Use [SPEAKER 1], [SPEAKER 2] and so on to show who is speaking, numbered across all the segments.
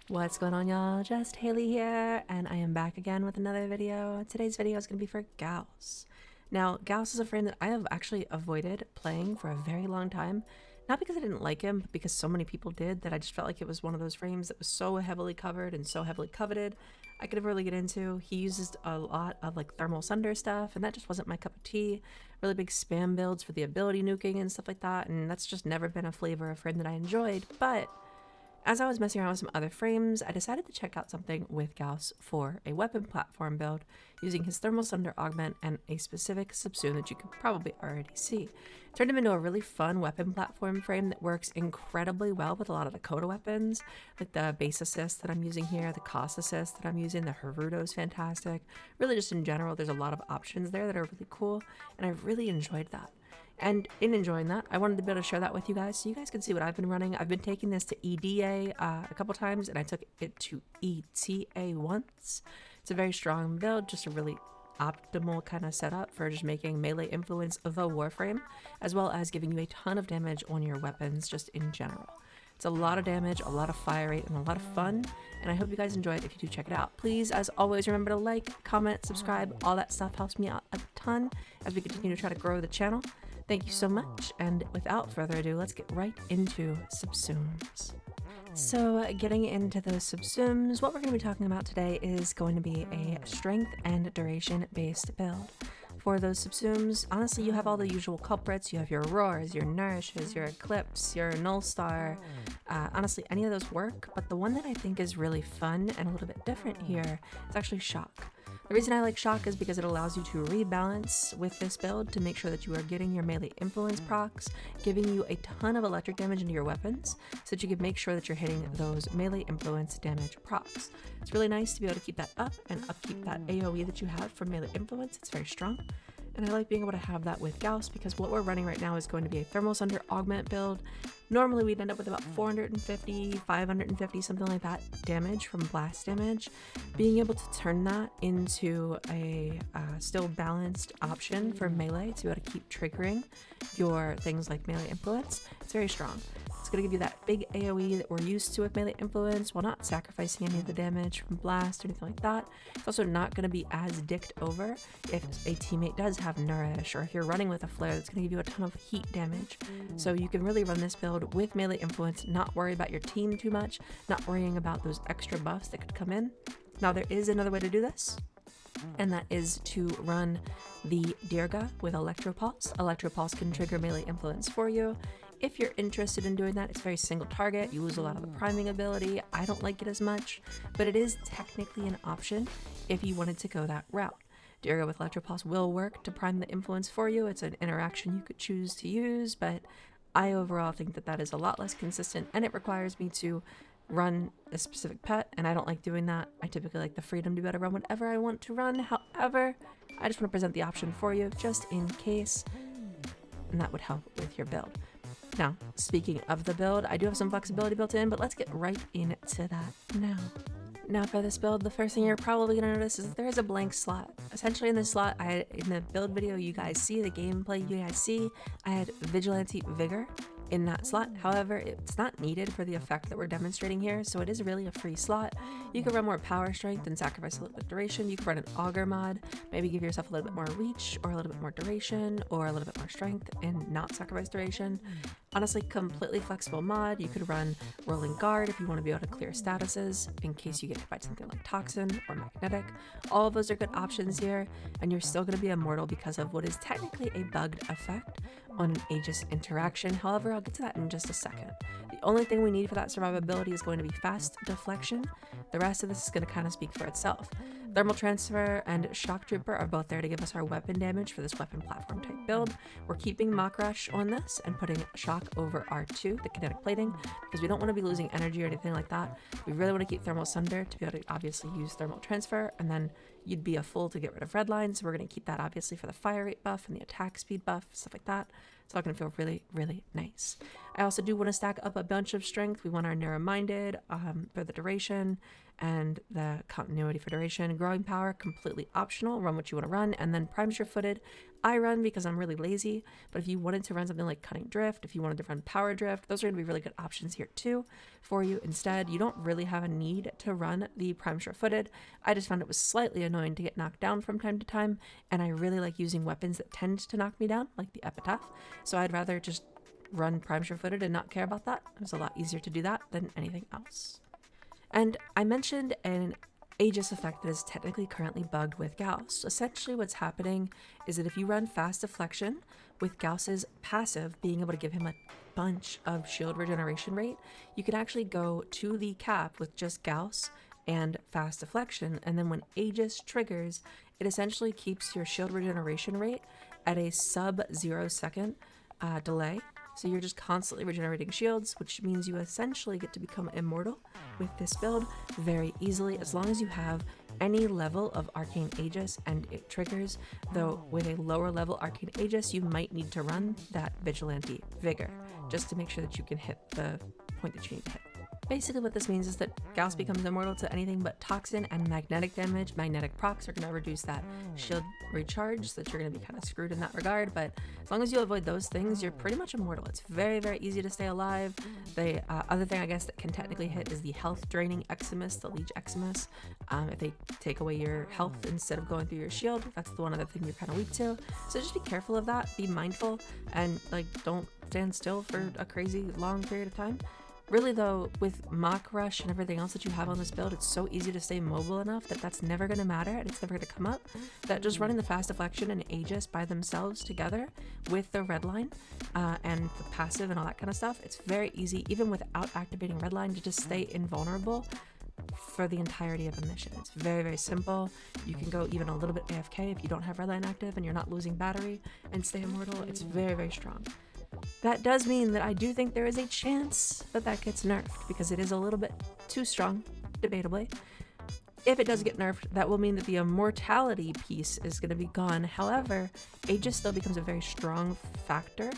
[SPEAKER 1] What's going on, y'all? Just Haley here, and I am back again with another video. Today's video is going to be for Gauss. Now, Gauss is a frame that I have actually avoided playing for a very long time. Not because I didn't like him, but because so many people did that I just felt like it was one of those frames that was so heavily covered and so heavily coveted I could never really get into. He uses a lot of like thermal sunder stuff, and that just wasn't my cup of tea. Really big spam builds for the ability nuking and stuff like that, and that's just never been a flavor of frame that I enjoyed. But as I was messing around with some other frames, I decided to check out something with Gauss for a weapon platform build using his Thermal Sunder Augment and a specific Subsume that you could probably already see. Turned him into a really fun weapon platform frame that works incredibly well with a lot of the Coda weapons, like the Bassocyst that I'm using here, the Caustacyst that I'm using, the Haruto is fantastic. Really just in general, there's a lot of options there that are really cool, and I really enjoyed that. And in enjoying that, I wanted to be able to share that with you guys so you guys can see what I've been running. I've been taking this to EDA a couple times, and I took it to ETA once. It's a very strong build, just a really optimal kind of setup for just making melee influence the Warframe, as well as giving you a ton of damage on your weapons just in general. It's a lot of damage, a lot of fire rate, and a lot of fun, and I hope you guys enjoy it if you do check it out. Please, as always, remember to like, comment, subscribe. All that stuff helps me out a ton as we continue to try to grow the channel. Thank you so much, and without further ado, let's get right into Subsumes. So getting into those Subsumes, what we're going to be talking about today is going to be a strength and duration based build. For those Subsumes, honestly, you have all the usual culprits. You have your Roars, your Nourishes, your Eclipse, your Null Star. Honestly, any of those work, but the one that I think is really fun and a little bit different here is actually Shock. The reason I like Shock is because it allows you to rebalance with this build to make sure that you are getting your melee influence procs, giving you a ton of electric damage into your weapons, so that you can make sure that you're hitting those melee influence damage procs. It's really nice to be able to keep that up and upkeep that AoE that you have from melee influence. It's very strong. And I like being able to have that with Gauss because what we're running right now is going to be a Thermal Sunder Augment build. Normally we'd end up with about 450, 550, something like that damage from blast damage. Being able to turn that into a still balanced option for melee to be able to keep triggering your things like melee influence, it's very strong. It's going to give you that big AoE that we're used to with melee influence while not sacrificing any of the damage from blast or anything like that. It's also not going to be as dicked over if a teammate does have Nourish, or if you're running with a flare that's going to give you a ton of heat damage. So you can really run this build with melee influence, not worry about your team too much, not worrying about those extra buffs that could come in. Now there is another way to do this, and that is to run the Dirga with Electro Pulse. Electro Pulse can trigger melee influence for you. If you're interested in doing that, it's very single target. You lose a lot of the priming ability. I don't like it as much, but it is technically an option if you wanted to go that route. Dirga with Electro Pulse will work to prime the influence for you. It's an interaction you could choose to use, but I overall think that that is a lot less consistent, and it requires me to run a specific pet, and I don't like doing that. I typically like the freedom to be able to run whatever I want to run. However, I just want to present the option for you just in case, and that would help with your build. Now, speaking of the build, I do have some flexibility built in, but let's get right into that now. Now for this build, the first thing you're probably going to notice is that there is a blank slot. Essentially in this slot, in the build video you guys see, the gameplay you guys see, I had Vigilante Vigor in that slot. However, it's not needed for the effect that we're demonstrating here, so it is really a free slot. You can run more power strength and sacrifice a little bit duration. You can run an auger mod, maybe give yourself a little bit more reach or a little bit more duration or a little bit more strength and not sacrifice duration. Honestly, completely flexible mod. You could run rolling guard if you want to be able to clear statuses in case you get hit by something like Taxon or magnetic. All of those are good options here, and you're still going to be immortal because of what is technically a bugged effect on an Aegis interaction. However, I'll get to that in just a second. The only thing we need for that survivability is going to be fast deflection. The rest of this is going to kind of speak for itself. Thermal Transfer and Shock Trooper are both there to give us our weapon damage for this weapon platform type build. We're keeping Mach Rush on this and putting Shock over R2, the kinetic plating, because we don't want to be losing energy or anything like that. We really want to keep Thermal Sunder to be able to obviously use Thermal Transfer, and then you'd be a fool to get rid of Redline, so we're going to keep that obviously for the fire rate buff and the attack speed buff, stuff like that. It's all going to feel really, really nice. I also do want to stack up a bunch of strength. We want our Narrow-Minded for the duration and the continuity for duration. Growing Power, completely optional. Run what you want to run. And then Prime Sure-Footed, I run because I'm really lazy, but if you wanted to run something like Cutting Drift, if you wanted to run Power Drift, those are going to be really good options here too for you. Instead, you don't really have a need to run the Prime Sure-Footed. I just found it was slightly annoying to get knocked down from time to time, and I really like using weapons that tend to knock me down, like the Epitaph, so I'd rather just run Prime Sure-Footed and not care about that. It was a lot easier to do that than anything else. And I mentioned an Aegis effect that is technically currently bugged with Gauss. Essentially what's happening is that if you run Fast Deflection with Gauss's passive being able to give him a bunch of shield regeneration rate, you can actually go to the cap with just Gauss and Fast Deflection, and then when Aegis triggers, it essentially keeps your shield regeneration rate at a sub 0 second delay. So you're just constantly regenerating shields, which means you essentially get to become immortal with this build very easily, as long as you have any level of Arcane Aegis and it triggers. Though with a lower level Arcane Aegis, you might need to run that Vigilante Vigor, just to make sure that you can hit the point that you need to hit. Basically what this means is that Gauss becomes immortal to anything but toxin and magnetic damage. Magnetic procs are going to reduce that shield recharge, so that you're going to be kind of screwed in that regard, but as long as you avoid those things, you're pretty much immortal. It's very, very easy to stay alive. The other thing I guess that can technically hit is the health draining Eximus, the Leech Eximus. If they take away your health instead of going through your shield, that's the one other thing you're kind of weak to. So just be careful of that, be mindful, and like don't stand still for a crazy long period of time. Really though, with Mach Rush and everything else that you have on this build, it's so easy to stay mobile enough that that's never going to matter and it's never going to come up, that just running the Fast Deflection and Aegis by themselves together with the Redline and the passive and all that kind of stuff, it's very easy, even without activating Redline, to just stay invulnerable for the entirety of a mission. It's very, very simple. You can go even a little bit AFK if you don't have Redline active and you're not losing battery and stay immortal. It's very, very strong. That does mean that I do think there is a chance that that gets nerfed, because it is a little bit too strong, debatably. If it does get nerfed, that will mean that the immortality piece is going to be gone. However, Aegis still becomes a very strong factor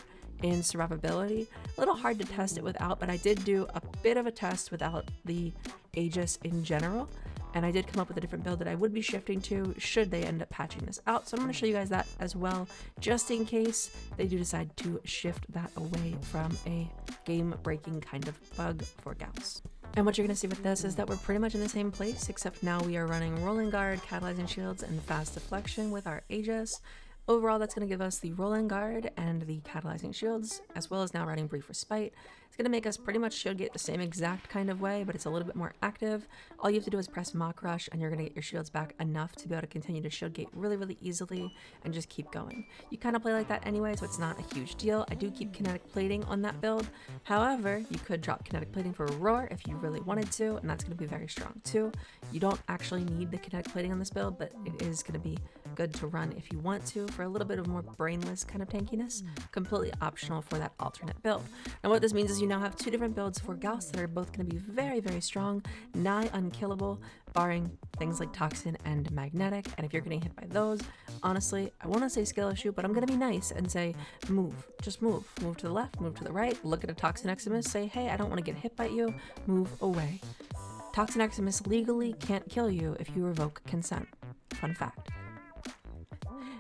[SPEAKER 1] in survivability. A little hard to test it without, but I did do a bit of a test without the Aegis in general, and I did come up with a different build that I would be shifting to should they end up patching this out. So I'm going to show you guys that as well, just in case they do decide to shift that away from a game-breaking kind of bug for Gauss. And what you're going to see with this is that we're pretty much in the same place, except now we are running Rolling Guard, Catalyzing Shields, and Fast Deflection with our Aegis. Overall, that's going to give us the Rolling Guard and the Catalyzing Shields, as well as now running Brief Respite. It's going to make us pretty much shield gate the same exact kind of way, but it's a little bit more active. All you have to do is press Mach Rush, and you're going to get your shields back enough to be able to continue to shield gate really, really easily and just keep going. You kind of play like that anyway, so it's not a huge deal. I do keep Kinetic Plating on that build. However, you could drop Kinetic Plating for Roar if you really wanted to, and that's going to be very strong too. You don't actually need the Kinetic Plating on this build, but it is going to be good to run if you want to for a little bit of more brainless kind of tankiness. Completely optional for that alternate build. And what this means is you now have two different builds for Gauss that are both going to be very, very strong, nigh unkillable, barring things like Toxin and Magnetic. And if you're getting hit by those, honestly, I want to say skill issue, but I'm going to be nice and say move. Just move. Move to the left, move to the right, look at a Toxin Eximus, say, hey, I don't want to get hit by you, move away. Toxin Eximus legally can't kill you if you revoke consent. Fun fact.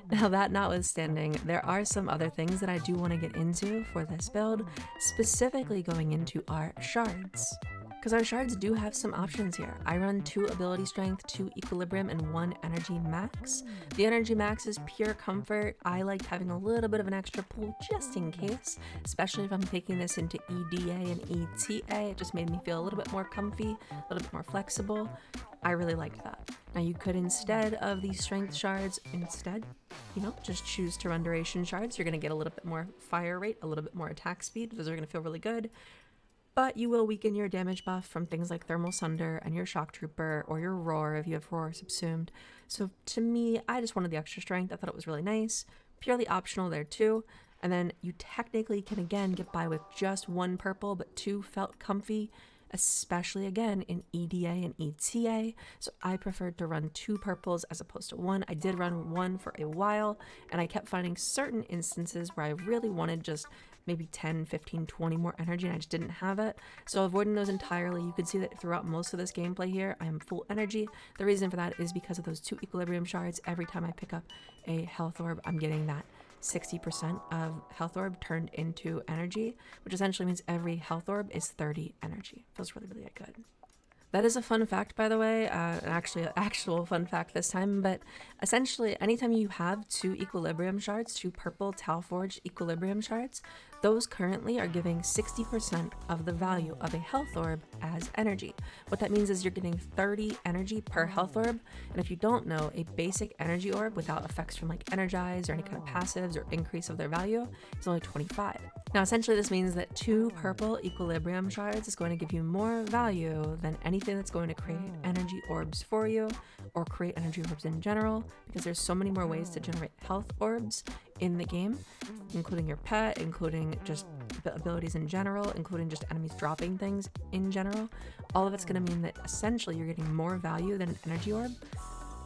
[SPEAKER 1] Now that notwithstanding, there are some other things that I do want to get into for this build, specifically going into our Shards. Because our Shards do have some options here. I run 2 Ability Strength, 2 Equilibrium, and 1 Energy Max. The Energy Max is pure comfort. I like having a little bit of an extra pool just in case, especially if I'm taking this into EDA and ETA. It just made me feel a little bit more comfy, a little bit more flexible. I really liked that. Now you could, instead of these Strength Shards, just choose to run Duration Shards. You're going to get a little bit more fire rate, a little bit more attack speed. Those are going to feel really good. But you will weaken your damage buff from things like Thermal Sunder and your Shock Trooper or your Roar if you have Roar subsumed. So to me, I just wanted the extra strength. I thought it was really nice. Purely optional there too. And then you technically can again get by with just 1 purple, but 2 felt comfy, especially again in EDA and ETA. So I preferred to run 2 purples as opposed to 1. I did run 1 for a while, and I kept finding certain instances where I really wanted just maybe 10, 15, 20 more energy, and I just didn't have it. So avoiding those entirely. You can see that throughout most of this gameplay here, I am full energy. The reason for that is because of those 2 equilibrium shards. Every time I pick up a health orb, I'm getting that 60% of health orb turned into energy, which essentially means every health orb is 30 energy. Feels really, really good. That is a fun fact, by the way, actually an actual fun fact this time, but essentially anytime you have 2 equilibrium shards, 2 purple Talforged equilibrium shards, those currently are giving 60% of the value of a health orb as energy. What that means is you're getting 30 energy per health orb, and if you don't know, a basic energy orb without effects from like energize or any kind of passives or increase of their value is only 25. Now essentially this means that 2 purple equilibrium shards is going to give you more value than anything that's going to create energy orbs for you or create energy orbs in general, because there's so many more ways to generate health orbs in the game, including your pet, including just abilities in general, including just enemies dropping things in general. All of it's going to mean that essentially you're getting more value than an energy orb,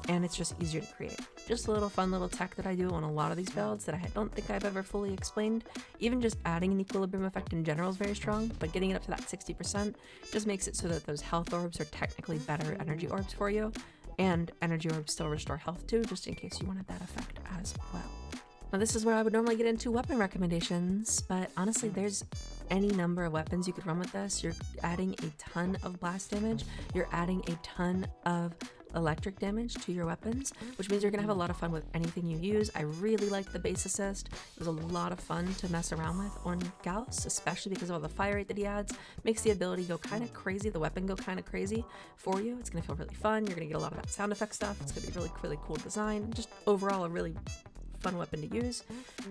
[SPEAKER 1] and it's just easier to create. Just a little fun little tech that I do on a lot of these builds that I don't think I've ever fully explained. Even just adding an equilibrium effect in general is very strong, but getting it up to that 60% just makes it so that those health orbs are technically better energy orbs for you, and energy orbs still restore health too, just in case you wanted that effect as well. Now this is where I would normally get into weapon recommendations, but honestly there's any number of weapons you could run with this. You're adding a ton of blast damage, you're adding a ton of electric damage to your weapons, which means you're gonna have a lot of fun with anything you use. I really like the Bassocyst. It was a lot of fun to mess around with on Gauss, especially because of all the fire rate that he adds. Makes the ability go kind of crazy, the weapon go kind of crazy for you. It's gonna feel really fun. You're gonna get a lot of that sound effect stuff. It's gonna be really, really cool design. Just overall a really fun weapon to use.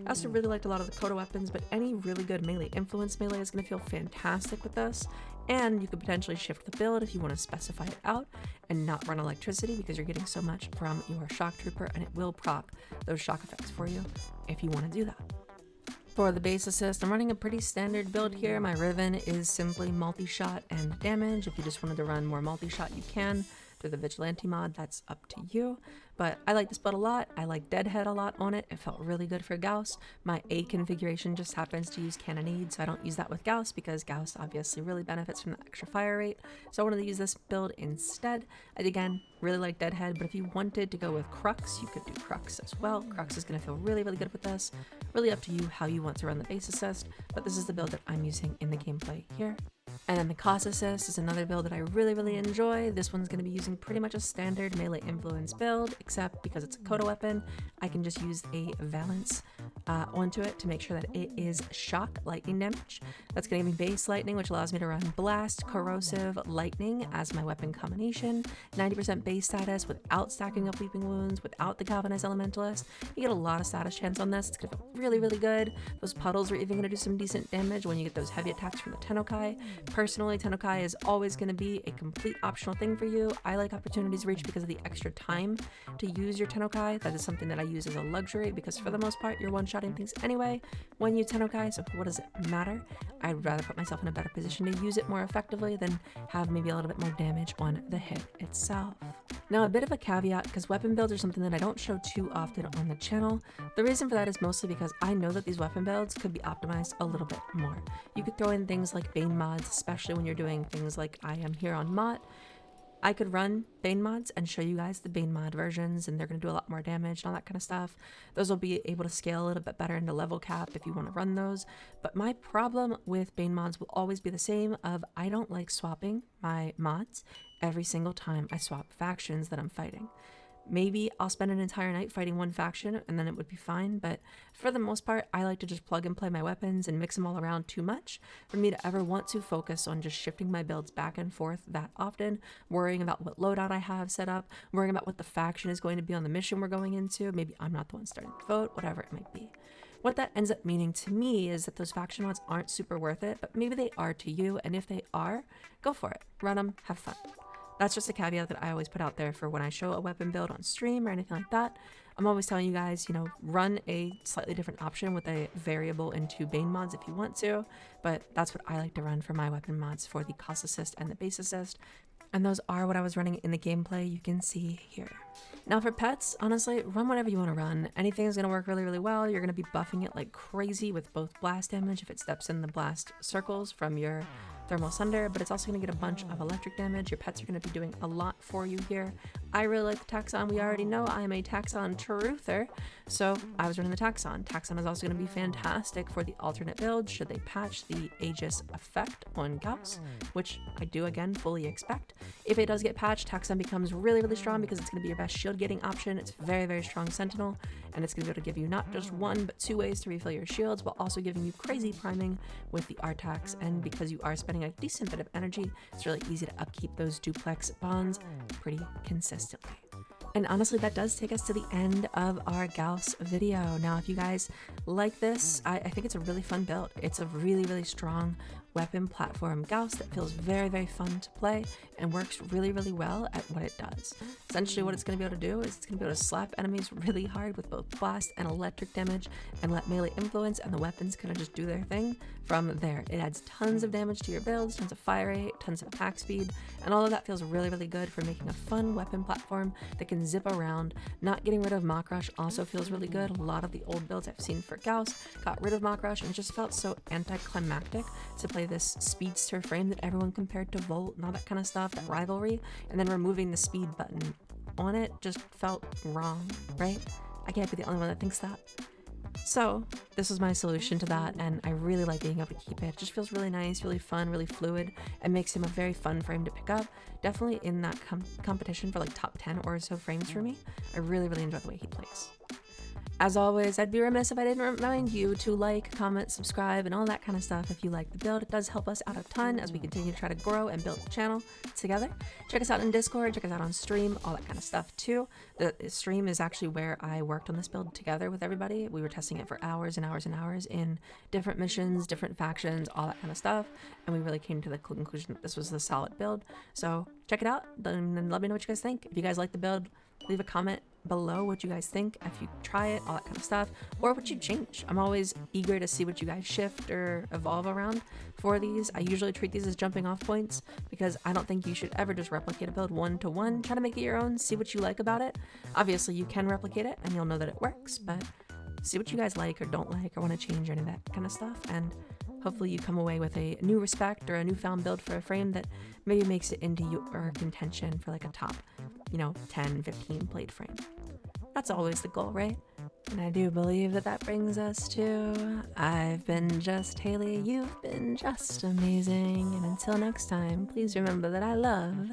[SPEAKER 1] I also really liked a lot of the Coda weapons, but any really good melee influence melee is going to feel fantastic with this, and you could potentially shift the build if you want to specify it out and not run electricity, because you're getting so much from your shock trooper, and it will proc those shock effects for you if you want to do that. For the Bassocyst, I'm running a pretty standard build here. My Riven is simply multi-shot and damage. If you just wanted to run more multi-shot, you can. Through the Vigilante mod, that's up to you. But I like this build a lot. I like Deadhead a lot on it. It felt really good for Gauss. My A configuration just happens to use Cannonade, so I don't use that with Gauss because Gauss obviously really benefits from the extra fire rate. So I wanted to use this build instead. And again, really like Deadhead, but if you wanted to go with Crux, you could do Crux as well. Crux is going to feel really, really good with this. Really up to you how you want to run the Bassocyst, but this is the build that I'm using in the gameplay here. And then the Caustacyst is another build that I really, really enjoy. This one's going to be using pretty much a standard melee influence build, except because it's a Coda weapon, I can just use a Valence onto it to make sure that it is shock lightning damage. That's going to give me base lightning, which allows me to run blast, corrosive, lightning as my weapon combination. 90% base status without stacking up weeping wounds, without the galvanized elementalist. You get a lot of status chance on this. It's going to feel really, really good. Those puddles are even going to do some decent damage when you get those heavy attacks from the Tennokai. Personally, Tennokai is always going to be a complete optional thing for you. I like Opportunities Reach because of the extra time to use your Tennokai. That is something that I use as a luxury because for the most part, you're one-shotting things anyway when you Tennokai, so what does it matter? I'd rather put myself in a better position to use it more effectively than have maybe a little bit more damage on the hit itself. Now, a bit of a caveat, because weapon builds are something that I don't show too often on the channel. The reason for that is mostly because I know that these weapon builds could be optimized a little bit more. You could throw in things like Bane mods, especially when you're doing things like I am here on Mach. I could run Bane mods and show you guys the Bane mod versions, and they're going to do a lot more damage and all that kind of stuff. Those will be able to scale a little bit better into level cap if you want to run those. But my problem with Bane mods will always be the same of I don't like swapping my mods every single time I swap factions that I'm fighting. Maybe I'll spend an entire night fighting one faction and then it would be fine, but for the most part, I like to just plug and play my weapons and mix them all around too much for me to ever want to focus on just shifting my builds back and forth that often, worrying about what loadout I have set up, worrying about what the faction is going to be on the mission we're going into. Maybe I'm not the one starting the vote, whatever it might be. What that ends up meaning to me is that those faction mods aren't super worth it, but maybe they are to you, and if they are, go for it. Run them, have fun. That's just a caveat that I always put out there for when I show a weapon build on stream or anything like that. I'm always telling you guys, you know, run a slightly different option with a variable into Bane mods if you want to, but that's what I like to run for my weapon mods for the Caustacyst and the Bassocyst. And those are what I was running in the gameplay you can see here. Now for pets, honestly, run whatever you want to run. Anything is going to work really, really well. You're going to be buffing it like crazy with both blast damage if it steps in the blast circles from your thermal sunder, but it's also going to get a bunch of electric damage. Your pets are going to be doing a lot for you here. I really like the Taxon. We already know I am a Taxon truther, so I was running the Taxon. Taxon is also going to be fantastic for the alternate build should they patch the Aegis effect on Gauss, which I do again fully expect. If it does get patched, Taxon becomes really, really strong because it's going to be your best shield getting option. It's very, very strong Sentinel, and it's going to be able to give you not just one but two ways to refill your shields while also giving you crazy priming with the Artax. And because you are spending a decent bit of energy, it's really easy to upkeep those duplex bonds pretty consistently. And honestly, that does take us to the end of our Gauss video. Now, if you guys like this, I think it's a really fun build. It's a really, really strong weapon platform Gauss that feels very, very fun to play and works really, really well at what it does. Essentially, what it's going to be able to do is it's going to be able to slap enemies really hard with both blast and electric damage and let melee influence and the weapons kind of just do their thing from there. It adds tons of damage to your builds, tons of fire rate, tons of attack speed, and all of that feels really, really good for making a fun weapon platform that can zip around. Not getting rid of Mach Rush also feels really good. A lot of the old builds I've seen for Gauss got rid of Mach Rush and it just felt so anticlimactic to play this speedster frame that everyone compared to Volt and all that kind of stuff, that rivalry, and then removing the speed button on it just felt wrong, right? I can't be the only one that thinks that. So this was my solution to that, and I really like being able to keep it. It just feels really nice, really fun, really fluid, and makes him a very fun frame to pick up. Definitely in that competition for like top 10 or so frames for me. I really, really enjoy the way he plays. As always, I'd be remiss if I didn't remind you to like, comment, subscribe, and all that kind of stuff if you like the build. It does help us out a ton as we continue to try to grow and build the channel together. Check us out in Discord, check us out on stream, all that kind of stuff too. The stream is actually where I worked on this build together with everybody. We were testing it for hours and hours and hours in different missions, different factions, all that kind of stuff, and we really came to the conclusion that this was the solid build. So check it out and let me know what you guys think. If you guys like the build, leave a comment below what you guys think, if you try it, all that kind of stuff, or what you change. I'm always eager to see what you guys shift or evolve around for these. I usually treat these as jumping off points because I don't think you should ever just replicate a build one to one. Try to make it your own, see what you like about it. Obviously you can replicate it and you'll know that it works, but see what you guys like or don't like or want to change or any of that kind of stuff, and hopefully you come away with a new respect or a newfound build for a frame that maybe makes it into your contention for like a top, 10, 15 played frame. That's always the goal, right? And I do believe that brings us to I've been just Haley, you've been just amazing, and until next time, please remember that I love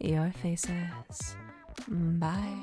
[SPEAKER 1] your faces. Bye.